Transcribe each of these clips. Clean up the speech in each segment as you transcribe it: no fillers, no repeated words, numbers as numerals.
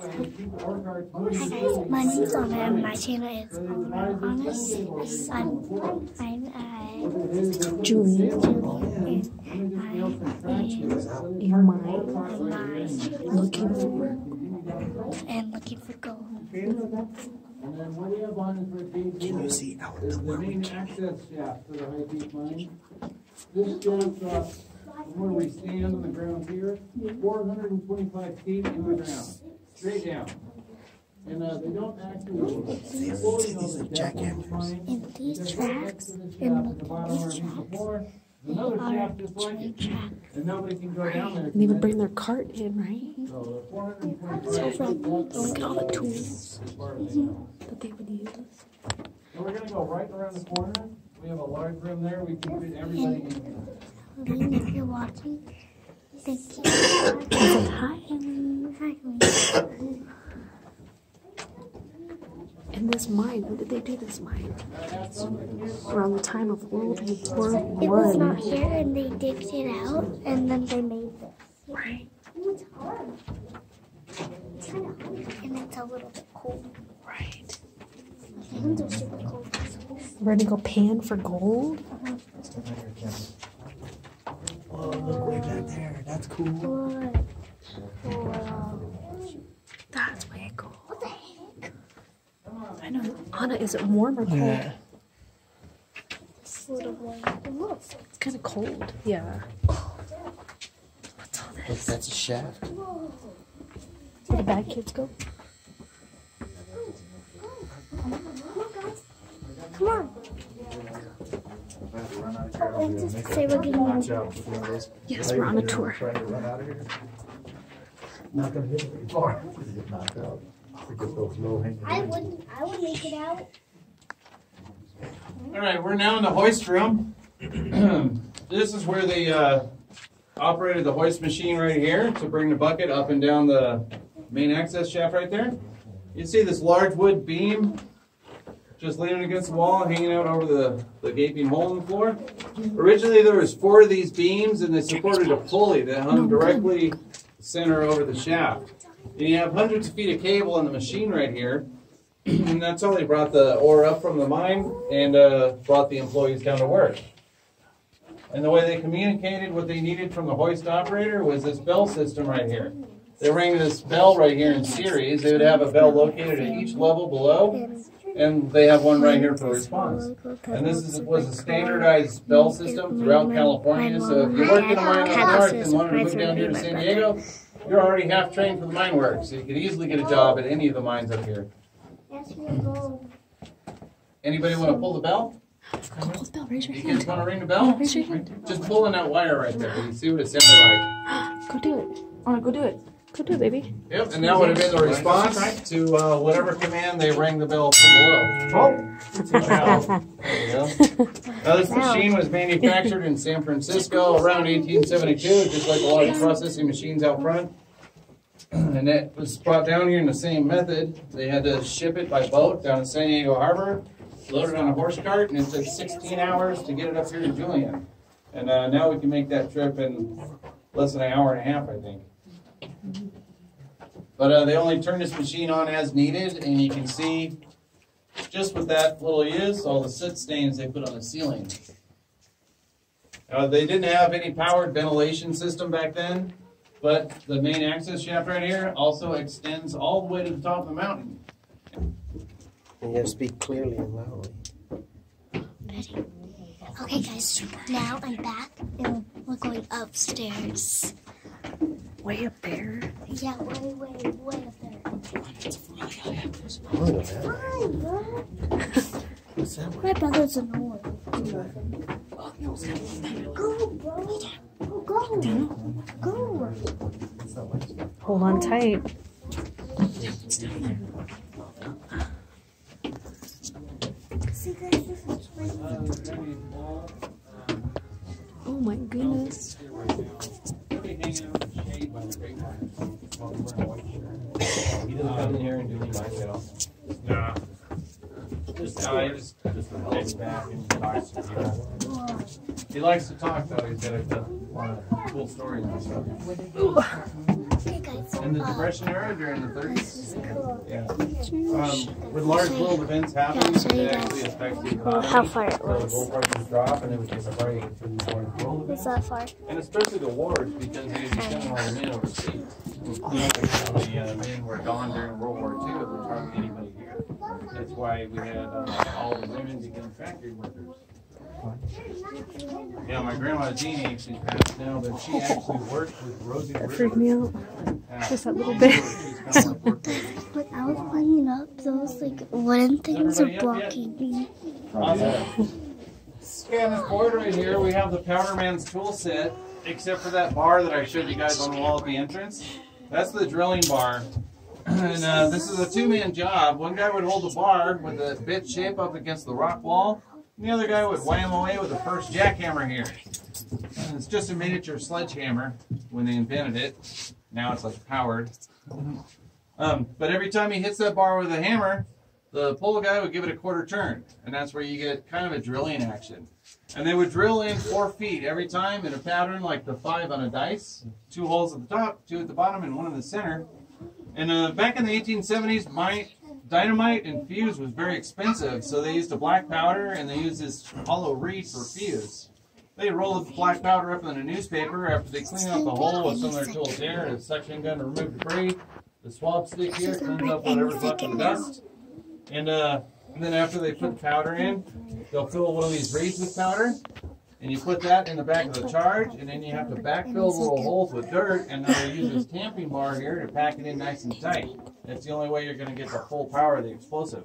guys, my name's Anna and my channel is Honest. I'm Julian. And looking for gold. Can you see out the window? This goes where we stand on the ground here, 425 feet in the ground, straight down. And they don't actually These are jackhammers. In these tracks, another shaft just like it, and nobody can go down there. They would bring their cart in, right? So Look at all the tools that they would use. So we're going to go right around the corner. We have a large room there. We can fit everybody in here. If you're watching, thank you. Hi, and this mine, when did they do this mine? Around the time of World War I. It was not here, and they digged it out, and then they made this. Right. It's hard. It's kind of hard, and it's a little bit cold. Right. Hands are super cold. We're gonna go pan for gold. Oh, look way back there. That's cool. What? Wow. That's way cool. What the heck? I know. Anna, is it warm or cold? Yeah. It's a little warm. Look. It's kind of cold. Yeah. What's all Look, this? that's a shaft. Where the bad kids go? Come on. Just say we're getting Yes, we're on a tour. Not gonna get very far. Get knocked out. Get those low hanging. I would make it out. All right, we're now in the hoist room. This is where they operated the hoist machine right here to bring the bucket up and down the main access shaft right there. You see this large wood beam just leaning against the wall, hanging out over the gaping hole in the floor. Originally, there was 4 of these beams, and they supported a pulley that hung directly center over the shaft. And you have hundreds of feet of cable in the machine right here, and that's how they brought the ore up from the mine and brought the employees down to work. And the way they communicated what they needed from the hoist operator was this bell system right here. They rang this bell right here in series. They would have a bell located at each level below, and they have one right here for response. And this was a standardized bell system throughout California. So if you worked in a mine up north and wanted to move down here to San Diego, you're already half trained for the mine work, so you could easily get a job at any of the mines up here. Anybody want to pull the bell? Go pull the bell. Raise your You hand. guys want to ring the bell? Raise your hand. Just pulling that wire right there. You see what it sounded like. Go do it. Anna, go do it. Go do it, baby. Yep, and that would have been the response to whatever command they rang the bell from below. Oh! There you go. Now, this machine was manufactured in San Francisco around 1872, just like a lot of processing machines out front. And it was brought down here in the same method. They had to ship it by boat down to San Diego Harbor, load it on a horse cart, and it took 16 hours to get it up here to Julian. And now we can make that trip in less than an hour and a half, I think. But they only turn this machine on as needed, and you can see just what that little is, all the soot stains they put on the ceiling. They didn't have any powered ventilation system back then, but the main access shaft right here also extends all the way to the top of the mountain. You gotta speak clearly and loudly. Ready? Okay, guys, now I'm back, and we're going upstairs. Way up there. Yeah, way up there. Oh, Fine, bro. what's that one? My brother's annoying. Go, bro. Go. Go. Hold on tight. See, guys, this is right. Oh my goodness. He doesn't come in here and do any mine sale. Nah. He just lays back and talks to people. He likes to talk though. He's got a lot of cool stories and stuff. Okay, guys. So, in the Depression era during the 30s. this is cool. Yeah. With large world events happening, Yeah, so you it guys- actually affects the Well, economy. how far it So the was. gold prices drop and they would take a break for these large world Is events. that far? And especially the wars, because they would be sending all the men overseas. The men were gone during World War II, there was hardly anybody here. That's why we had all the women become factory workers. Yeah, my grandma Jeannie, she's passed now, but she actually worked with Rosie That River. freaked me out. Yeah. Just that little bit. She's kind of like worked with- When I was cleaning up, those like wooden things are blocking me. Awesome. Okay, on this board right here, we have the Powderman's tool set, except for that bar that I showed you guys on the wall at the entrance. That's the drilling bar. And this is a two-man job. One guy would hold the bar with the bit shape up against the rock wall. And the other guy would wham away with the first jackhammer here. And it's just a miniature sledgehammer when they invented it. Now it's like powered. But every time he hits that bar with a hammer, the pole guy would give it a quarter turn. And that's where you get kind of a drilling action. And they would drill in 4 feet every time in a pattern like the 5 on a dice. 2 holes at the top, 2 at the bottom, and 1 in the center. And back in the 1870s, dynamite and fuse was very expensive, so they used a black powder and they used this hollow reed for fuse. They roll the black powder up in a newspaper after they clean out the hole with some of their tools there, a suction gun to remove debris. The swab stick here cleans up whatever's left in the dust. And then after they put the powder in, they'll fill one of these reeds with powder. And you put that in the back of the charge, and then you have to backfill the little holes with dirt, and then they use this tamping bar here to pack it in nice and tight. That's the only way you're going to get the full power of the explosive.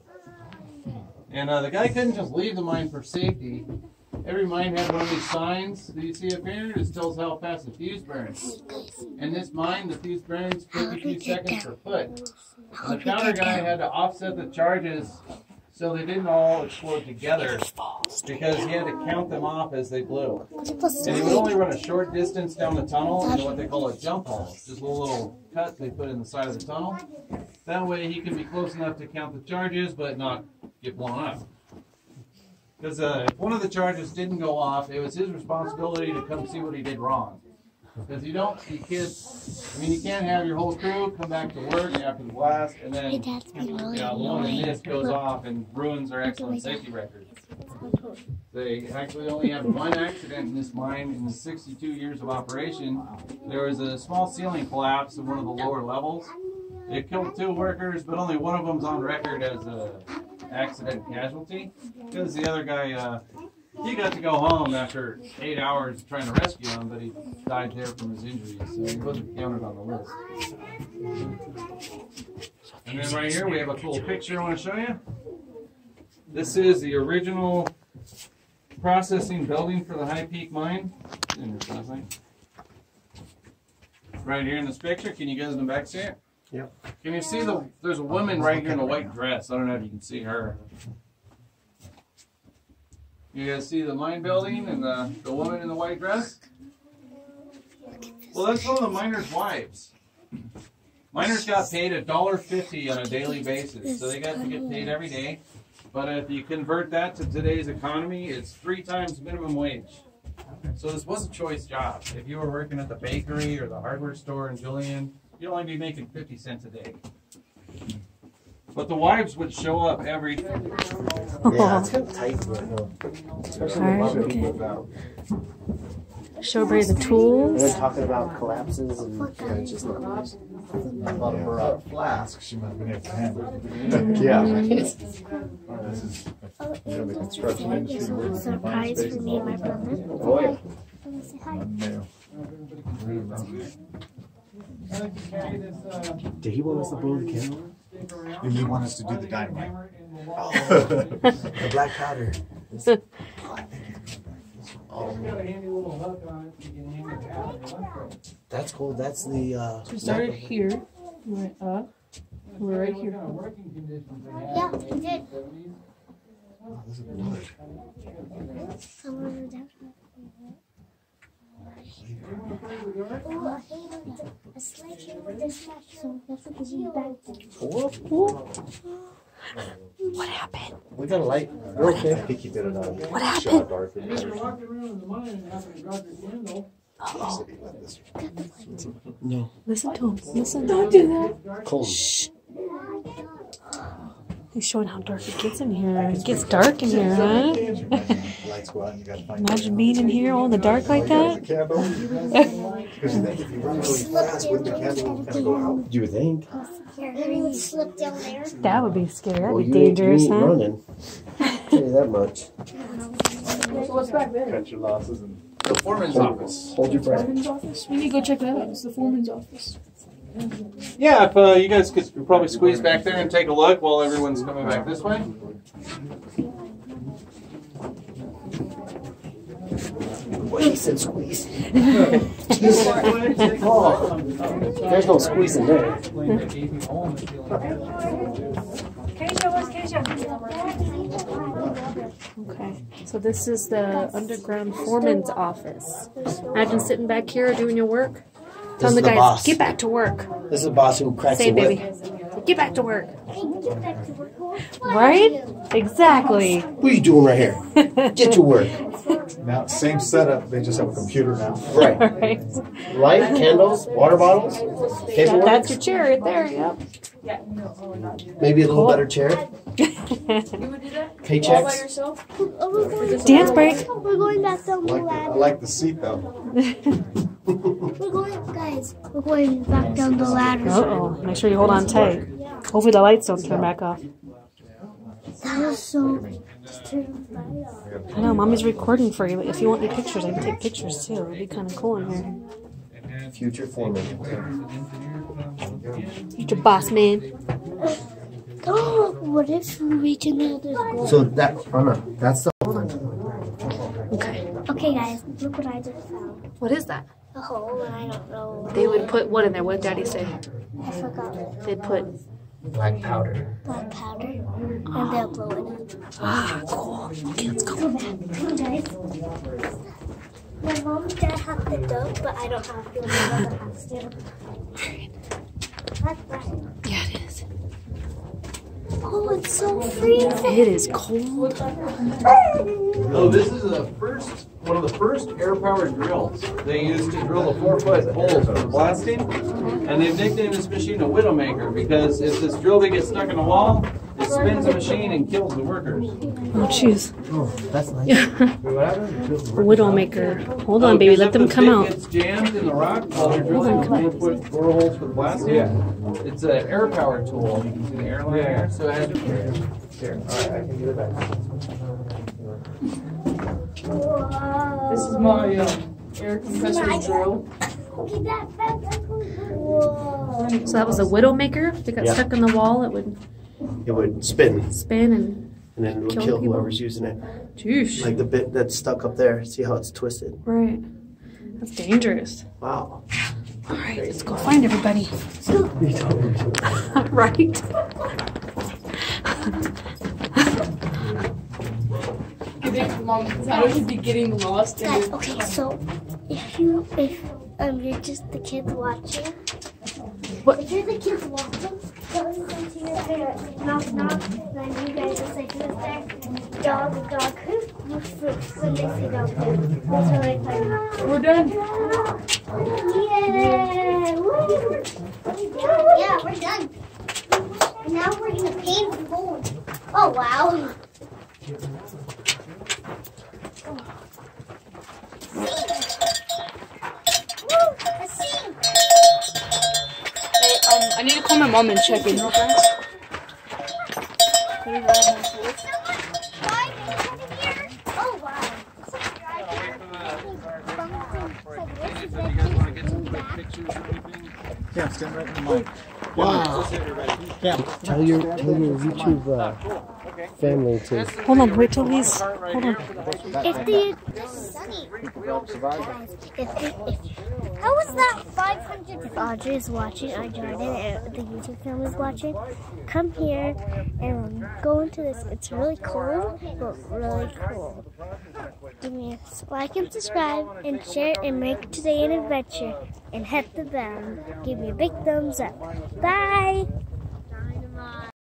And the guy couldn't just leave the mine for safety. Every mine had one of these signs that you see up here. It tells how fast the fuse burns. In this mine, the fuse burns 52 seconds per foot. And the powder guy had to offset the charges so they didn't all explode together because he had to count them off as they blew. And he would only run a short distance down the tunnel in what they call a jump hole, just a little cut they put in the side of the tunnel. That way he can be close enough to count the charges but not get blown up. Because if one of the charges didn't go off, it was his responsibility to come see what he did wrong. Because you can't have your whole crew come back to work after the blast and then one in this goes off and ruins their excellent safety record. They actually only had 1 accident in this mine in the 62 years of operation. There was a small ceiling collapse in one of the lower levels. It killed 2 workers, but only one of them's on record as an accident casualty. Because the other guy, he got to go home after 8 hours trying to rescue him, but he died there from his injuries, so he wasn't counted on the list. And then right here we have a cool picture I want to show you. This is the original processing building for the High Peak mine. Right here in this picture, can you guys in the back see it? Yep. Can you see there's a woman right here in a white dress. I don't know if you can see her. You guys see the mine building and the woman in the white dress? Well, that's one of the miners' wives. Miners got paid $1.50 on a daily basis, so they got to get paid every day. But if you convert that to today's economy, it's 3 times minimum wage. So this was a choice job. If you were working at the bakery or the hardware store in Julian, you'd only be making 50 cents a day. But the wives would show up every day. Yeah, it's kind of tight right now. Especially when a lot of people out. Show everybody the And tools. they're talking about collapses and it's just not nice. I thought for a flask, she might have been able to handle it. Yeah. This is, you know, the construction industry working in fine Surprise space for is me and my brother. Oh, yeah. Let me say hi. Unreal. Did he want us to blow the candle? And you want us to do the dynamite. The black powder. That's cool. That's the We started here, went up, we're right here. Yeah, he did. Somewhere down. A sledgehammer with this so that's what gives you back. What happened? we got a light. We're okay. I think you did it on. What happened? You guys were walking around in the mine after you got your candle. Uh-oh. No. Listen to him. Listen. Don't do that. Cold. Shh. He's showing how dark it gets in here. It gets dark in here, huh? Lights go out and you gotta find Imagine being in here all in the dark like that. candle. Because you think if you run really fast, wouldn't the candle kind of go out? You would think. Maybe we slip down there. That would be scary. That'd Well, be dangerous, you ain't huh? running. Tell you that much. So what's back there? Cut your losses and The foreman's office. Hold your breath. Foreman's office? We need to go check that out. It's the foreman's office. Yeah, if you guys could probably squeeze back there and take a look while everyone's coming back this way. What he said squeeze. Oh, there's no squeeze in there. Okay, so this is the underground foreman's office. Imagine sitting back here doing your work. Telling the is the guys, boss. get back to work. This is the boss who cracks Say, the baby. whip. Get back to work. Right? Exactly. What are you doing right here? Get to work. now same setup. They just have a computer now. Right. Right. Light, candles, water bottles, paperwork. That's your chair right there, yep. Maybe a little better chair. You would do that? All by Paychecks. yourself? Dance break. We're going back down the I ladder. like the seat though. We're going, guys. We're going back down the ladder. Uh-oh. Make sure you hold on tight. Hopefully the lights don't turn back off. That was so. Just turn the light off. I know, Mommy's recording for you, but if you want any pictures, I can take pictures too. It'd be kind of cool in here. Future foreman. Future boss man. Oh, what if we reach another goal? So that, oh no, that's the Okay. Okay, guys, look what I just found. What is that? A hole, and I don't know. They would put what in there? What did Daddy say? I forgot it. They'd put. black powder. Black powder, and they'll blow it up. Ah, cool. Okay, let's go. Come guys. My mom and dad have the dog, but I don't have the other house still. That's right. Yeah, it is. Oh, it's so freezing. It is cold. Oh, this is one of the first air-powered drills. They used to drill the 4-foot holes for blasting, and they've nicknamed this machine a Widowmaker because if this drill bit gets stuck in a wall, it spins the machine and kills the workers. Oh, jeez. Oh, that's nice. Widowmaker. Hold on, Oh, baby. 'cause Let if them the come bit out. gets jammed in the rock while they're drilling 4-foot boreholes for the blasting. It's an air-powered tool. You can see the airline there. So it has Here, all right, I can get it back. This is my air compressor drill. Okay, whoa. So that was a Widowmaker. If it got Yeah. stuck in the wall, it would It would spin, spin and. and then it would Kill kill people. whoever's using it. Jeez. Like the bit that's stuck up there. See how it's twisted? Right. That's dangerous. Wow. All right, let's go find everybody. Right? Mom, how would you be getting lost in Guys, it? okay, so if you're just the kids watching, if you're the kids watching, go listen to your parents. Knock knock, then you guys will say who's there? Dog, dog, woof, woof, woof. When they say dog, woof. That's really funny. We're done. Yeah! Woo! Yeah, we're done. And now we're gonna paint the board. Oh wow! Hey, I need to call my mom and check in real fast. Oh wow! Yeah, stand right in the mic. Wow. Tell your YouTube family to. Hold on, wait till he's. Hold on. How was that 500? If Audrey is watching, our Jordan and the YouTube family's watching, come here and go into this. It's really cold, but really cool. Give me a like and subscribe and share and make today an adventure and hit the bell. Give me a big thumbs up. Bye.